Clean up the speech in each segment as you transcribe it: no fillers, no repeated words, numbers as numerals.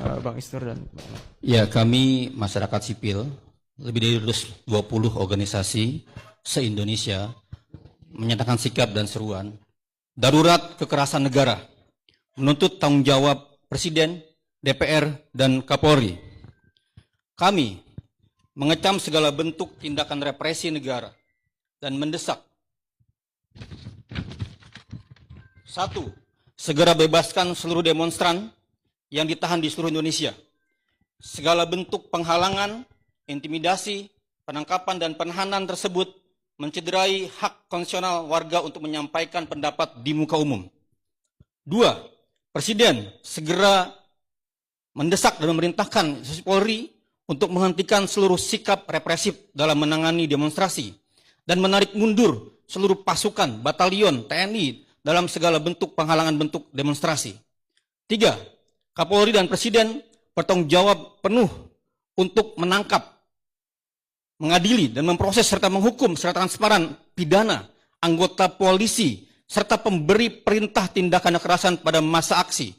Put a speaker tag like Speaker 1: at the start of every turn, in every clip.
Speaker 1: Bang Istur dan Bang.
Speaker 2: Ya, kami masyarakat sipil, lebih dari 20 organisasi se-Indonesia menyatakan sikap dan seruan darurat kekerasan negara, menuntut tanggung jawab Presiden, DPR, dan Kapolri. Kami mengecam segala bentuk tindakan represi negara dan mendesak: 1. Segera bebaskan seluruh demonstran yang ditahan di seluruh Indonesia. Segala bentuk penghalangan, intimidasi, penangkapan, dan penahanan tersebut mencederai hak konstitusional warga untuk menyampaikan pendapat di muka umum. 2. Presiden segera mendesak dan memerintahkan institusi Polri untuk menghentikan seluruh sikap represif dalam menangani demonstrasi dan menarik mundur seluruh pasukan, batalion, TNI dalam segala bentuk penghalangan bentuk demonstrasi. 3. Kapolri dan Presiden bertanggung jawab penuh untuk menangkap, mengadili, dan memproses serta menghukum secara transparan pidana anggota polisi serta pemberi perintah tindakan kekerasan pada masa aksi,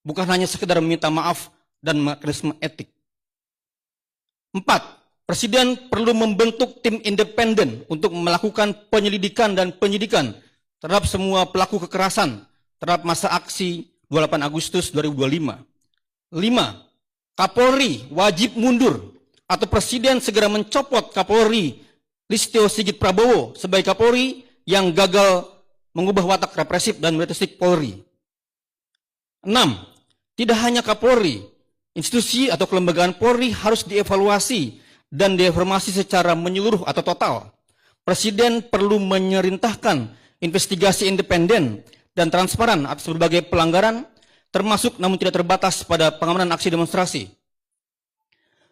Speaker 2: bukan hanya sekedar meminta maaf dan mekanisme etik. 4. Presiden perlu membentuk tim independen untuk melakukan penyelidikan dan penyidikan terhadap semua pelaku kekerasan terhadap masa aksi 28 Agustus 2025. 5. Kapolri wajib mundur atau Presiden segera mencopot Kapolri Listio Sigit Prabowo sebagai Kapolri yang gagal mengubah watak represif dan militeristik Polri. 6. Tidak hanya Kapolri, institusi atau kelembagaan Polri harus dievaluasi dan direformasi secara menyeluruh atau total. Presiden perlu memerintahkan investigasi independen dan transparan atas berbagai pelanggaran, termasuk namun tidak terbatas pada pengamanan aksi demonstrasi.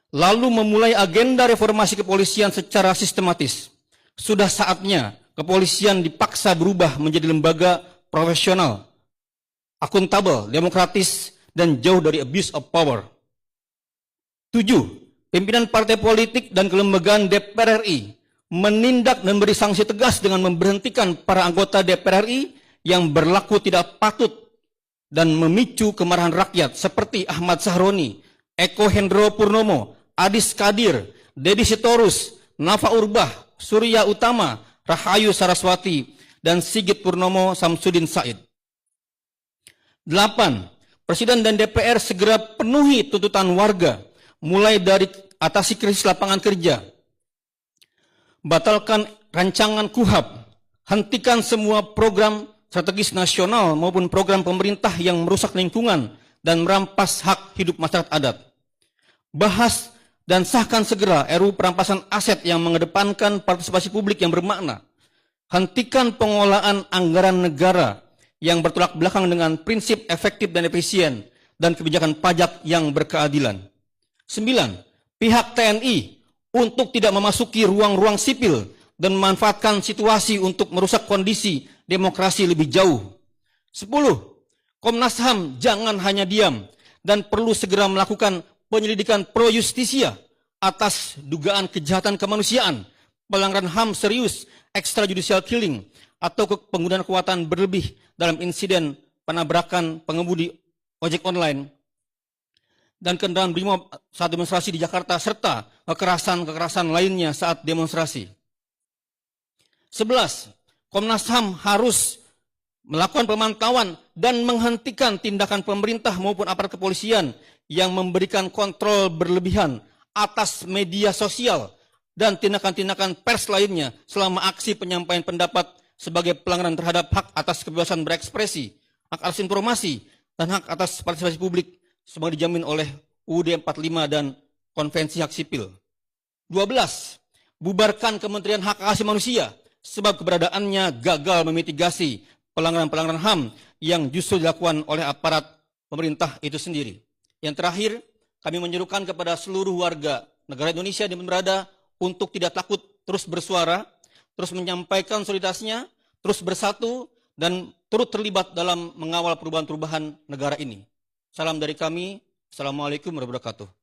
Speaker 2: Lalu memulai agenda reformasi kepolisian secara sistematis. Sudah saatnya kepolisian dipaksa berubah menjadi lembaga profesional, akuntabel, demokratis, dan jauh dari abuse of power. 7. Pimpinan partai politik dan kelembagaan DPR RI menindak dan beri sanksi tegas dengan memberhentikan para anggota DPR RI yang berlaku tidak patut dan memicu kemarahan rakyat seperti Ahmad Sahroni, Eko Hendro Purnomo, Adis Kadir, Dedi Sitorus, Nafa Urbah, Surya Utama, Rahayu Saraswati, dan Sigit Purnomo Samsudin Said. 8. Presiden dan DPR segera penuhi tuntutan warga, mulai dari atasi krisis lapangan kerja, batalkan rancangan KUHP, hentikan semua program strategis nasional maupun program pemerintah yang merusak lingkungan dan merampas hak hidup masyarakat adat. Bahas dan sahkan segera RUU perampasan aset yang mengedepankan partisipasi publik yang bermakna. Hentikan pengolahan anggaran negara yang bertolak belakang dengan prinsip efektif dan efisien dan kebijakan pajak yang berkeadilan. 9. Pihak TNI untuk tidak memasuki ruang-ruang sipil dan memanfaatkan situasi untuk merusak kondisi demokrasi lebih jauh. 10. Komnas HAM jangan hanya diam dan perlu segera melakukan penyelidikan pro justisia atas dugaan kejahatan kemanusiaan, pelanggaran HAM serius, extrajudicial killing, atau penggunaan kekuatan berlebih dalam insiden penabrakan pengemudi ojek online dan kendaraan BRIMOB saat demonstrasi di Jakarta, serta kekerasan-kekerasan lainnya saat demonstrasi. 11. Komnas HAM harus melakukan pemantauan dan menghentikan tindakan pemerintah maupun aparat kepolisian yang memberikan kontrol berlebihan atas media sosial dan tindakan-tindakan pers lainnya selama aksi penyampaian pendapat sebagai pelanggaran terhadap hak atas kebebasan berekspresi, hak atas informasi, dan hak atas partisipasi publik sebagai dijamin oleh UUD 45 dan Konvensi Hak Sipil. 12. Bubarkan Kementerian Hak Asasi Manusia sebab keberadaannya gagal memitigasi pelanggaran-pelanggaran HAM yang justru dilakukan oleh aparat pemerintah itu sendiri. Yang terakhir, kami menyerukan kepada seluruh warga negara Indonesia di mana berada untuk tidak takut terus bersuara, terus menyampaikan solidaritasnya, terus bersatu, dan turut terlibat dalam mengawal perubahan-perubahan negara ini. Salam dari kami. Assalamualaikum warahmatullahi wabarakatuh.